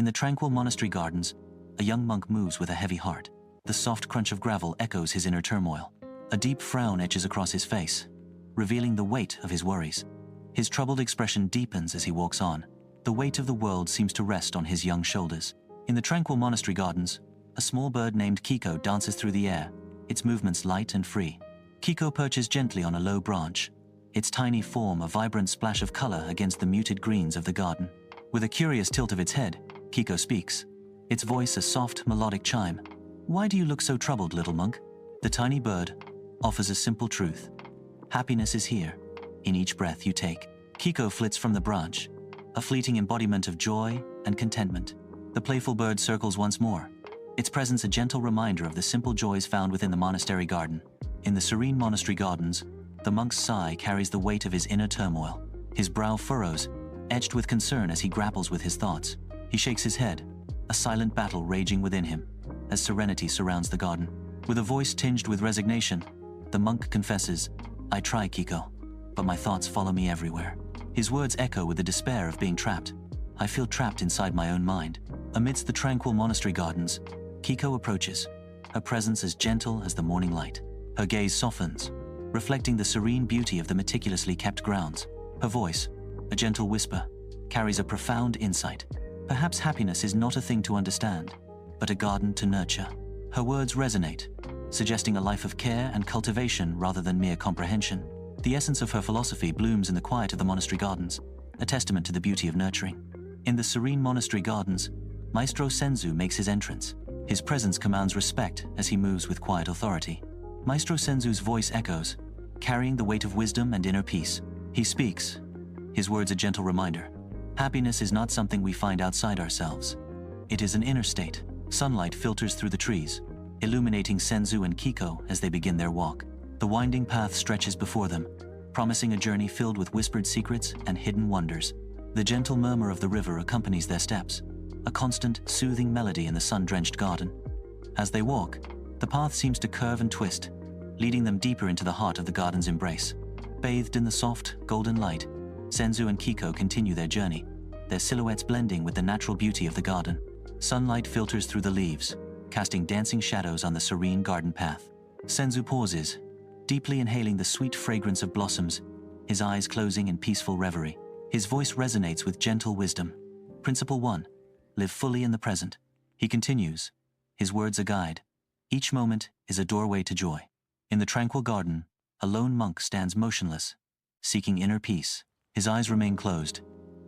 the tranquil monastery gardens, a young monk moves with a heavy heart. The soft crunch of gravel echoes his inner turmoil. A deep frown etches across his face, revealing the weight of his worries. His troubled expression deepens as he walks on. The weight of the world seems to rest on his young shoulders. In the tranquil monastery gardens, a small bird named Kiko dances through the air, its movements light and free. Kiko perches gently on a low branch, its tiny form a vibrant splash of color against the muted greens of the garden. With a curious tilt of its head, Kiko speaks, its voice a soft, melodic chime. "Why do you look so troubled, little monk?" The tiny bird offers a simple truth. Happiness is here, in each breath you take. Kiko flits from the branch, a fleeting embodiment of joy and contentment. The playful bird circles once more, its presence a gentle reminder of the simple joys found within the monastery garden. In the serene monastery gardens, the monk's sigh carries the weight of his inner turmoil. His brow furrows, edged with concern as he grapples with his thoughts. He shakes his head, a silent battle raging within him, as serenity surrounds the garden. With a voice tinged with resignation, the monk confesses, "I try, Kiko, but my thoughts follow me everywhere." His words echo with the despair of being trapped. "I feel trapped inside my own mind." Amidst the tranquil monastery gardens, Kiko approaches, her presence as gentle as the morning light. Her gaze softens, reflecting the serene beauty of the meticulously kept grounds. Her voice, a gentle whisper, carries a profound insight. Perhaps happiness is not a thing to understand, but a garden to nurture. Her words resonate, suggesting a life of care and cultivation rather than mere comprehension. The essence of her philosophy blooms in the quiet of the monastery gardens, a testament to the beauty of nurturing. In the serene monastery gardens, Maestro Senzu makes his entrance. His presence commands respect as he moves with quiet authority. Maestro Senzu's voice echoes, carrying the weight of wisdom and inner peace. He speaks, his words a gentle reminder. Happiness is not something we find outside ourselves. It is an inner state. Sunlight filters through the trees, illuminating Senzu and Kiko as they begin their walk. The winding path stretches before them, promising a journey filled with whispered secrets and hidden wonders. The gentle murmur of the river accompanies their steps, a constant, soothing melody in the sun-drenched garden. As they walk, the path seems to curve and twist, leading them deeper into the heart of the garden's embrace. Bathed in the soft, golden light, Senzu and Kiko continue their journey, their silhouettes blending with the natural beauty of the garden. Sunlight filters through the leaves, casting dancing shadows on the serene garden path. Senzu pauses, deeply inhaling the sweet fragrance of blossoms, his eyes closing in peaceful reverie. His voice resonates with gentle wisdom. Principle 1. Live fully in the present. He continues, his words a guide. Each moment is a doorway to joy. In the tranquil garden, a lone monk stands motionless, seeking inner peace. His eyes remain closed.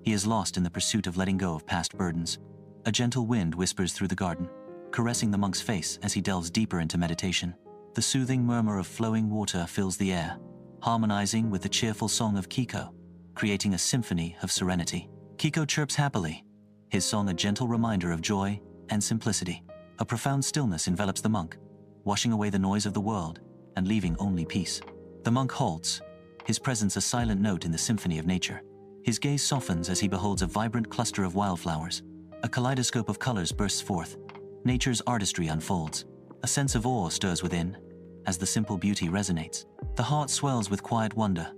He is lost in the pursuit of letting go of past burdens. A gentle wind whispers through the garden, caressing the monk's face as he delves deeper into meditation. The soothing murmur of flowing water fills the air, harmonizing with the cheerful song of Kiko, creating a symphony of serenity. Kiko chirps happily, his song a gentle reminder of joy and simplicity. A profound stillness envelops the monk, washing away the noise of the world and leaving only peace. The monk halts, his presence a silent note in the symphony of nature. His gaze softens as he beholds a vibrant cluster of wildflowers. A kaleidoscope of colors bursts forth. Nature's artistry unfolds. A sense of awe stirs within, as the simple beauty resonates. The heart swells with quiet wonder,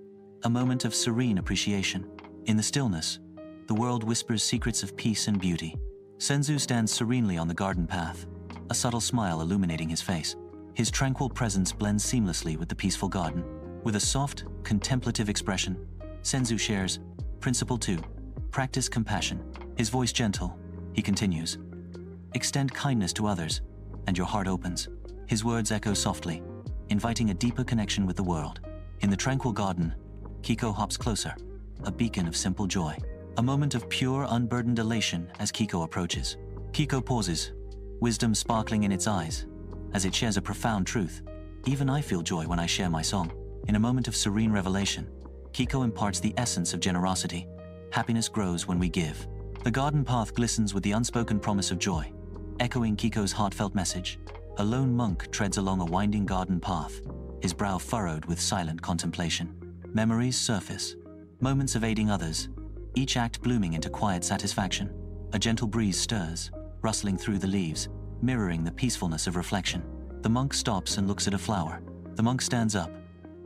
a moment of serene appreciation. In the stillness, the world whispers secrets of peace and beauty. Senzu stands serenely on the garden path, a subtle smile illuminating his face. His tranquil presence blends seamlessly with the peaceful garden. With a soft, contemplative expression, Senzu shares, Principle 2. Practice compassion. His voice gentle, he continues, extend kindness to others, and your heart opens. His words echo softly, inviting a deeper connection with the world. In the tranquil garden, Kiko hops closer, a beacon of simple joy. A moment of pure, unburdened elation as Kiko approaches. Kiko pauses, wisdom sparkling in its eyes, as it shares a profound truth. Even I feel joy when I share my song. In a moment of serene revelation, Kiko imparts the essence of generosity. Happiness grows when we give. The garden path glistens with the unspoken promise of joy, echoing Kiko's heartfelt message. A lone monk treads along a winding garden path, his brow furrowed with silent contemplation. Memories surface, moments of aiding others, each act blooming into quiet satisfaction. A gentle breeze stirs, rustling through the leaves, mirroring the peacefulness of reflection. The monk stops and looks at a flower. The monk stands up,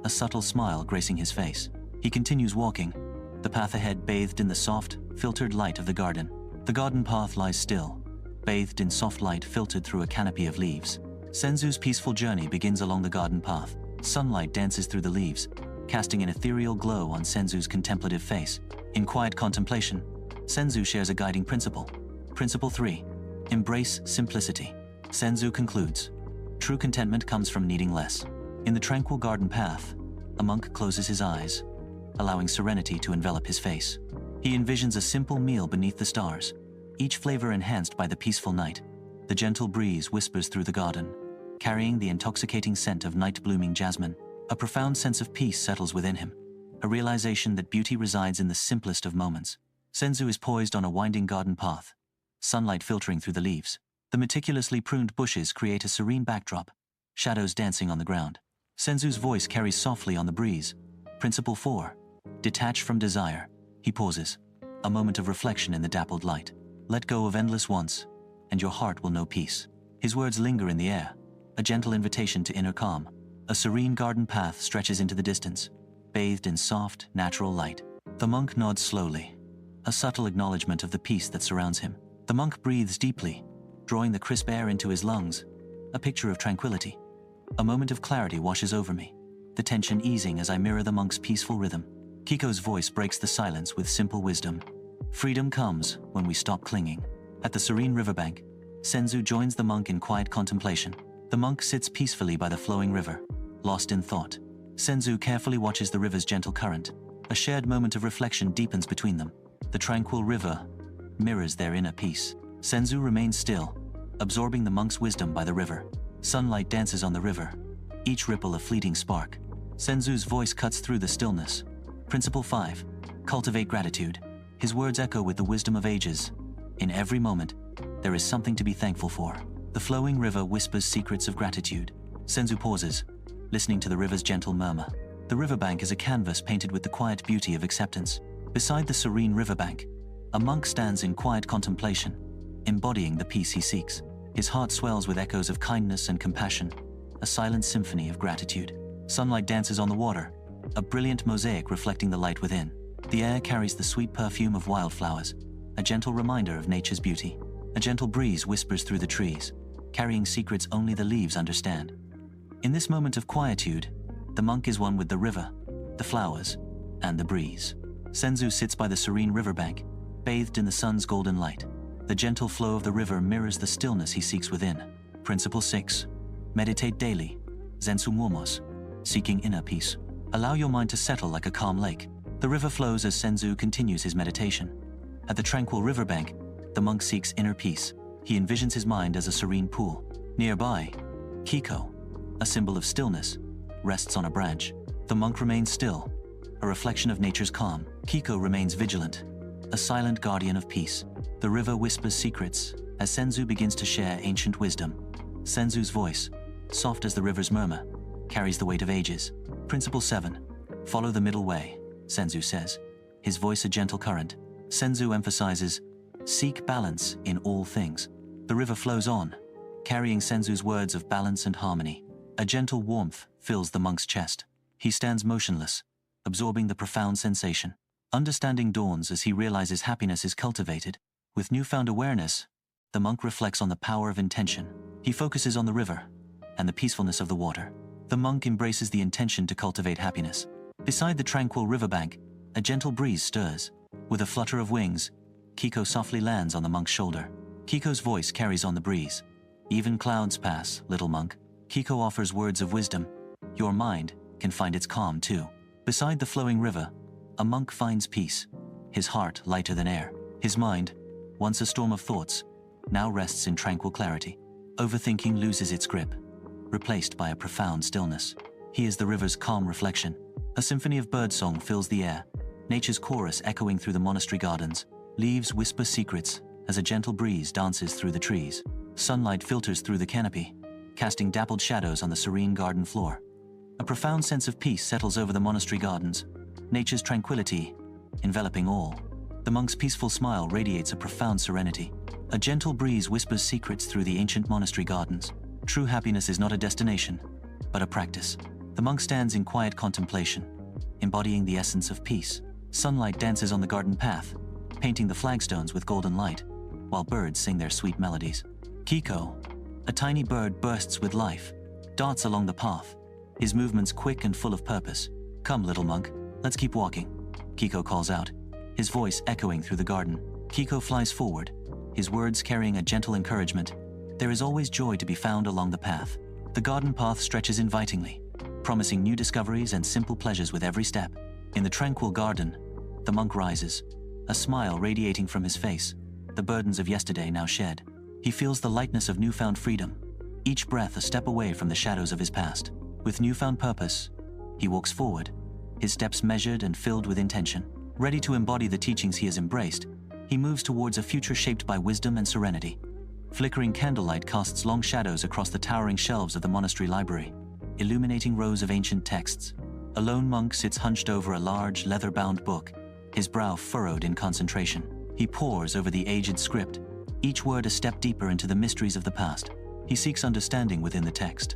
a subtle smile gracing his face. He continues walking, the path ahead bathed in the soft, filtered light of the garden. The garden path lies still, bathed in soft light filtered through a canopy of leaves. Senzu's peaceful journey begins along the garden path. Sunlight dances through the leaves, casting an ethereal glow on Senzu's contemplative face. In quiet contemplation, Senzu shares a guiding principle. Principle 3. Embrace simplicity. Senzu concludes, true contentment comes from needing less. In the tranquil garden path, a monk closes his eyes, allowing serenity to envelop his face. He envisions a simple meal beneath the stars, each flavor enhanced by the peaceful night. The gentle breeze whispers through the garden, carrying the intoxicating scent of night-blooming jasmine. A profound sense of peace settles within him, a realization that beauty resides in the simplest of moments. Senzu is poised on a winding garden path, sunlight filtering through the leaves. The meticulously pruned bushes create a serene backdrop, shadows dancing on the ground. Senzu's voice carries softly on the breeze. Principle 4. Detach from desire. He pauses, a moment of reflection in the dappled light. Let go of endless wants, and your heart will know peace. His words linger in the air, a gentle invitation to inner calm. A serene garden path stretches into the distance, bathed in soft, natural light. The monk nods slowly, a subtle acknowledgement of the peace that surrounds him. The monk breathes deeply, drawing the crisp air into his lungs, a picture of tranquility. A moment of clarity washes over me, the tension easing as I mirror the monk's peaceful rhythm. Kiko's voice breaks the silence with simple wisdom. Freedom comes when we stop clinging. At the serene riverbank, Senzu joins the monk in quiet contemplation. The monk sits peacefully by the flowing river, lost in thought. Senzu carefully watches the river's gentle current. A shared moment of reflection deepens between them. The tranquil river mirrors their inner peace. Senzu remains still, absorbing the monk's wisdom by the river. Sunlight dances on the river, each ripple a fleeting spark. Senzu's voice cuts through the stillness. Principle 5. Cultivate gratitude. His words echo with the wisdom of ages. In every moment, there is something to be thankful for. The flowing river whispers secrets of gratitude. Senzu pauses, listening to the river's gentle murmur. The riverbank is a canvas painted with the quiet beauty of acceptance. Beside the serene riverbank, a monk stands in quiet contemplation, embodying the peace he seeks. His heart swells with echoes of kindness and compassion, a silent symphony of gratitude. Sunlight dances on the water, a brilliant mosaic reflecting the light within. The air carries the sweet perfume of wildflowers, a gentle reminder of nature's beauty. A gentle breeze whispers through the trees, carrying secrets only the leaves understand. In this moment of quietude, the monk is one with the river, the flowers, and the breeze. Senzu sits by the serene riverbank, bathed in the sun's golden light. The gentle flow of the river mirrors the stillness he seeks within. Principle 6. Meditate daily. Zensu Momos. Seeking inner peace. Allow your mind to settle like a calm lake. The river flows as Senzu continues his meditation. At the tranquil riverbank, the monk seeks inner peace. He envisions his mind as a serene pool. Nearby, Kiko, a symbol of stillness, rests on a branch. The monk remains still, a reflection of nature's calm. Kiko remains vigilant, a silent guardian of peace. The river whispers secrets as Senzu begins to share ancient wisdom. Senzu's voice, soft as the river's murmur, carries the weight of ages. Principle 7. Follow the middle way, Senzu says, his voice a gentle current. Senzu emphasizes, seek balance in all things. The river flows on, carrying Senzu's words of balance and harmony. A gentle warmth fills the monk's chest. He stands motionless, absorbing the profound sensation. Understanding dawns as he realizes happiness is cultivated. With newfound awareness, the monk reflects on the power of intention. He focuses on the river and the peacefulness of the water. The monk embraces the intention to cultivate happiness. Beside the tranquil riverbank, a gentle breeze stirs. With a flutter of wings, Kiko softly lands on the monk's shoulder. Kiko's voice carries on the breeze. Even clouds pass, little monk. Kiko offers words of wisdom. Your mind can find its calm too. Beside the flowing river, a monk finds peace, his heart lighter than air. His mind, once a storm of thoughts, now rests in tranquil clarity. Overthinking loses its grip, replaced by a profound stillness. He is the river's calm reflection. A symphony of birdsong fills the air, nature's chorus echoing through the monastery gardens. Leaves whisper secrets as a gentle breeze dances through the trees. Sunlight filters through the canopy, casting dappled shadows on the serene garden floor. A profound sense of peace settles over the monastery gardens, nature's tranquility enveloping all. The monk's peaceful smile radiates a profound serenity. A gentle breeze whispers secrets through the ancient monastery gardens. True happiness is not a destination, but a practice. The monk stands in quiet contemplation, embodying the essence of peace. Sunlight dances on the garden path, painting the flagstones with golden light. while birds sing their sweet melodies. Kiko, a tiny bird, bursts with life, darts along the path, his movements quick and full of purpose. "Come, little monk, let's keep walking," Kiko calls out, his voice echoing through the garden. Kiko flies forward, his words carrying a gentle encouragement. There is always joy to be found along the path. The garden path stretches invitingly, promising new discoveries and simple pleasures with every step. In the tranquil garden, the monk rises, a smile radiating from his face, the burdens of yesterday now shed. He feels the lightness of newfound freedom, each breath a step away from the shadows of his past. With newfound purpose, he walks forward, his steps measured and filled with intention. Ready to embody the teachings he has embraced, he moves towards a future shaped by wisdom and serenity. Flickering candlelight casts long shadows across the towering shelves of the monastery library, illuminating rows of ancient texts. A lone monk sits hunched over a large, leather-bound book, his brow furrowed in concentration. He pores over the aged script, each word a step deeper into the mysteries of the past. He seeks understanding within the text.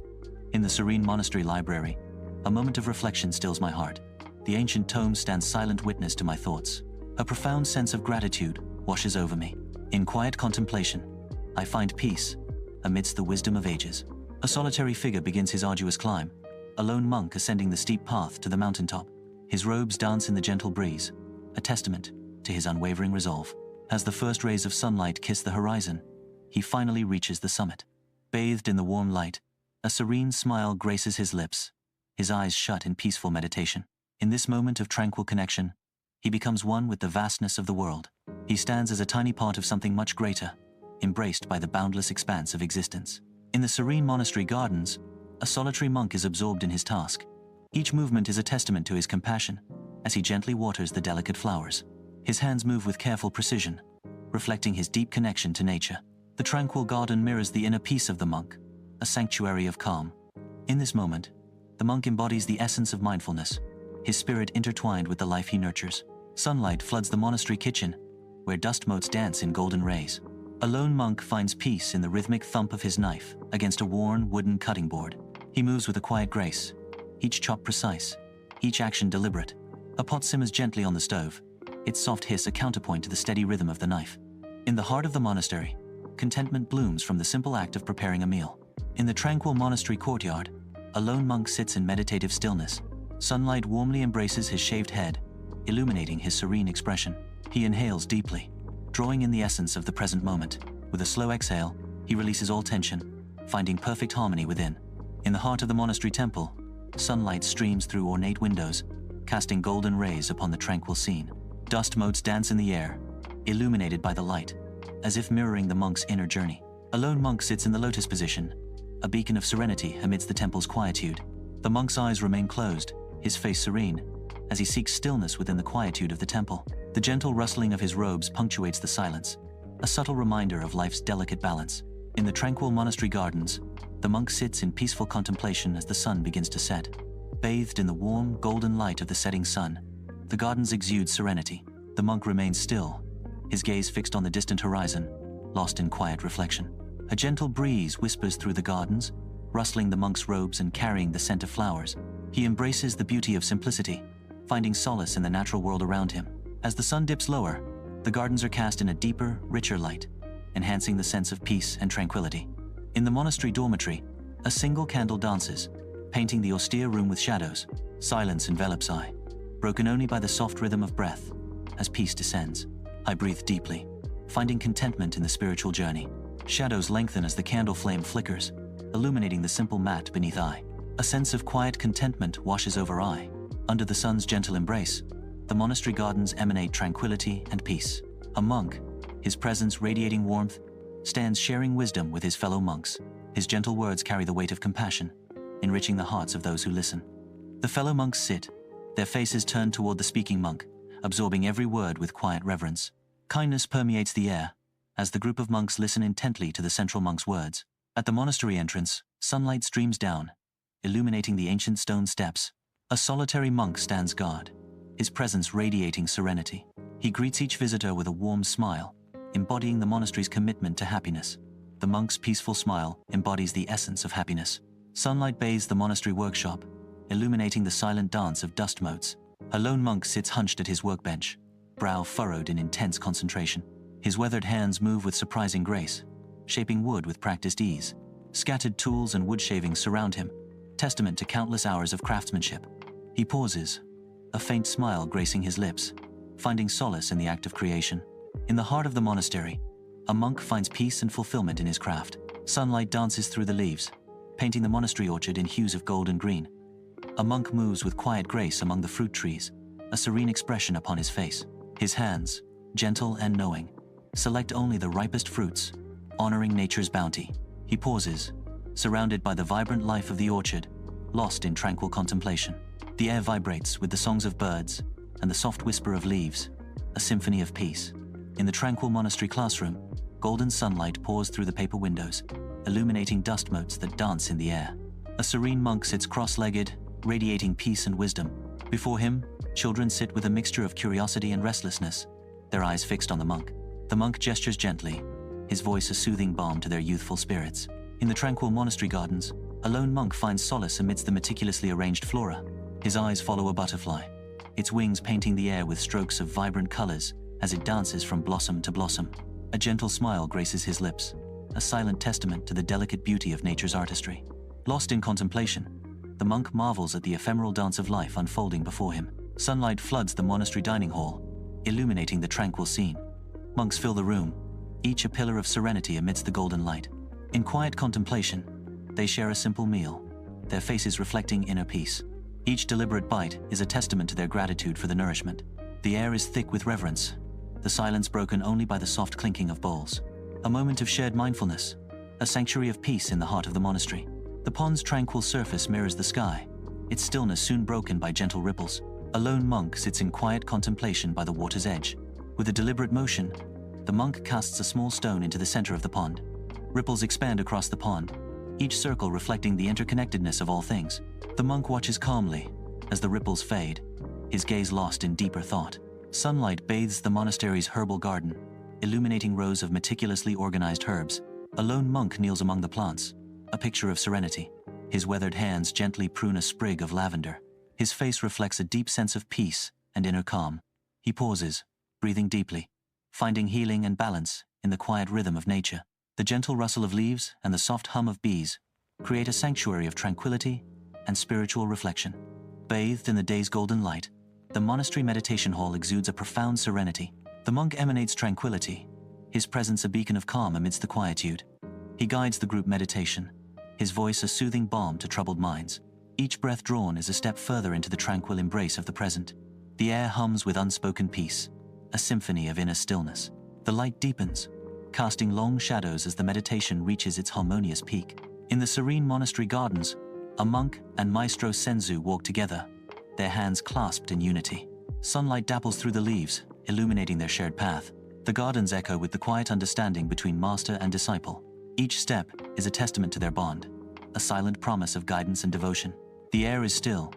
In the serene monastery library, a moment of reflection stills my heart. The ancient tome stands silent witness to my thoughts. A profound sense of gratitude washes over me. In quiet contemplation, I find peace amidst the wisdom of ages. A solitary figure begins his arduous climb, a lone monk ascending the steep path to the mountaintop. His robes dance in the gentle breeze, a testament to his unwavering resolve. As the first rays of sunlight kiss the horizon, he finally reaches the summit. Bathed in the warm light, a serene smile graces his lips, his eyes shut in peaceful meditation. In this moment of tranquil connection, he becomes one with the vastness of the world. He stands as a tiny part of something much greater, embraced by the boundless expanse of existence. In the serene monastery gardens, a solitary monk is absorbed in his task. Each movement is a testament to his compassion, as he gently waters the delicate flowers. His hands move with careful precision, reflecting his deep connection to nature. The tranquil garden mirrors the inner peace of the monk, a sanctuary of calm. In this moment, the monk embodies the essence of mindfulness, his spirit intertwined with the life he nurtures. Sunlight floods the monastery kitchen, where dust motes dance in golden rays. A lone monk finds peace in the rhythmic thump of his knife against a worn wooden cutting board. He moves with a quiet grace, each chop precise, each action deliberate. A pot simmers gently on the stove, its soft hiss a counterpoint to the steady rhythm of the knife. In the heart of the monastery, contentment blooms from the simple act of preparing a meal. In the tranquil monastery courtyard, a lone monk sits in meditative stillness. Sunlight warmly embraces his shaved head, illuminating his serene expression. He inhales deeply, drawing in the essence of the present moment. With a slow exhale, he releases all tension, finding perfect harmony within. In the heart of the monastery temple, sunlight streams through ornate windows, casting golden rays upon the tranquil scene. Dust motes dance in the air, illuminated by the light, as if mirroring the monk's inner journey. A lone monk sits in the lotus position, a beacon of serenity amidst the temple's quietude. The monk's eyes remain closed, his face serene, as he seeks stillness within the quietude of the temple. The gentle rustling of his robes punctuates the silence, a subtle reminder of life's delicate balance. In the tranquil monastery gardens, the monk sits in peaceful contemplation as the sun begins to set. Bathed in the warm, golden light of the setting sun, the gardens exude serenity. The monk remains still, his gaze fixed on the distant horizon, lost in quiet reflection. A gentle breeze whispers through the gardens, rustling the monk's robes and carrying the scent of flowers. He embraces the beauty of simplicity, finding solace in the natural world around him. As the sun dips lower, the gardens are cast in a deeper, richer light, enhancing the sense of peace and tranquility. In the monastery dormitory, a single candle dances, painting the austere room with shadows. Silence envelops I, broken only by the soft rhythm of breath. As peace descends, I breathe deeply, finding contentment in the spiritual journey. Shadows lengthen as the candle flame flickers, illuminating the simple mat beneath I. A sense of quiet contentment washes over I. Under the sun's gentle embrace, the monastery gardens emanate tranquility and peace. A monk, his presence radiating warmth, stands sharing wisdom with his fellow monks. His gentle words carry the weight of compassion, enriching the hearts of those who listen. The fellow monks sit, their faces turned toward the speaking monk, absorbing every word with quiet reverence. Kindness permeates the air, as the group of monks listen intently to the central monk's words. At the monastery entrance, sunlight streams down, illuminating the ancient stone steps. A solitary monk stands guard, his presence radiating serenity. He greets each visitor with a warm smile, embodying the monastery's commitment to happiness. The monk's peaceful smile embodies the essence of happiness. Sunlight bathes the monastery workshop, illuminating the silent dance of dust motes. A lone monk sits hunched at his workbench, brow furrowed in intense concentration. His weathered hands move with surprising grace, shaping wood with practiced ease. Scattered tools and wood shavings surround him, testament to countless hours of craftsmanship. He pauses, a faint smile gracing his lips, finding solace in the act of creation. In the heart of the monastery, a monk finds peace and fulfillment in his craft. Sunlight dances through the leaves, painting the monastery orchard in hues of gold and green. A monk moves with quiet grace among the fruit trees, a serene expression upon his face. His hands, gentle and knowing, select only the ripest fruits, honoring nature's bounty. He pauses, surrounded by the vibrant life of the orchard, lost in tranquil contemplation. The air vibrates with the songs of birds and the soft whisper of leaves, a symphony of peace. In the tranquil monastery classroom, golden sunlight pours through the paper windows, illuminating dust motes that dance in the air. A serene monk sits cross-legged, radiating peace and wisdom. Before him, children sit with a mixture of curiosity and restlessness, their eyes fixed on the monk. The monk gestures gently, his voice a soothing balm to their youthful spirits. In the tranquil monastery gardens, a lone monk finds solace amidst the meticulously arranged flora. His eyes follow a butterfly, its wings painting the air with strokes of vibrant colors as it dances from blossom to blossom. A gentle smile graces his lips, a silent testament to the delicate beauty of nature's artistry. Lost in contemplation, the monk marvels at the ephemeral dance of life unfolding before him. Sunlight floods the monastery dining hall, illuminating the tranquil scene. Monks fill the room, each a pillar of serenity amidst the golden light. In quiet contemplation, they share a simple meal, their faces reflecting inner peace. Each deliberate bite is a testament to their gratitude for the nourishment. The air is thick with reverence, the silence broken only by the soft clinking of bowls. A moment of shared mindfulness, a sanctuary of peace in the heart of the monastery. The pond's tranquil surface mirrors the sky, its stillness soon broken by gentle ripples. A lone monk sits in quiet contemplation by the water's edge. With a deliberate motion, the monk casts a small stone into the center of the pond. Ripples expand across the pond, each circle reflecting the interconnectedness of all things. The monk watches calmly as the ripples fade, his gaze lost in deeper thought. Sunlight bathes the monastery's herbal garden, illuminating rows of meticulously organized herbs. A lone monk kneels among the plants, a picture of serenity. His weathered hands gently prune a sprig of lavender. His face reflects a deep sense of peace and inner calm. He pauses, breathing deeply, finding healing and balance in the quiet rhythm of nature. The gentle rustle of leaves and the soft hum of bees create a sanctuary of tranquility and spiritual reflection. Bathed in the day's golden light, the monastery meditation hall exudes a profound serenity. The monk emanates tranquility, his presence a beacon of calm amidst the quietude. He guides the group meditation, his voice a soothing balm to troubled minds. Each breath drawn is a step further into the tranquil embrace of the present. The air hums with unspoken peace, a symphony of inner stillness. The light deepens, casting long shadows as the meditation reaches its harmonious peak. In the serene monastery gardens, a monk and Maestro Senzu walk together, their hands clasped in unity. Sunlight dapples through the leaves, illuminating their shared path. The gardens echo with the quiet understanding between master and disciple. Each step is a testament to their bond, a silent promise of guidance and devotion. The air is still,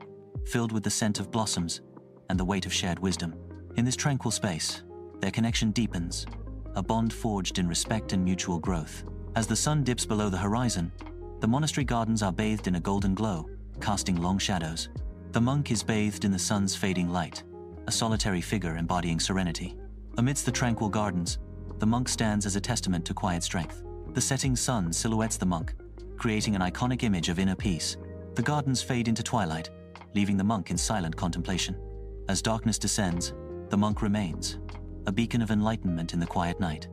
filled with the scent of blossoms and the weight of shared wisdom. In this tranquil space, their connection deepens, a bond forged in respect and mutual growth. As the sun dips below the horizon, the monastery gardens are bathed in a golden glow, casting long shadows. The monk is bathed in the sun's fading light, a solitary figure embodying serenity. Amidst the tranquil gardens, the monk stands as a testament to quiet strength. The setting sun silhouettes the monk, creating an iconic image of inner peace. The gardens fade into twilight, leaving the monk in silent contemplation. As darkness descends, the monk remains, a beacon of enlightenment in the quiet night.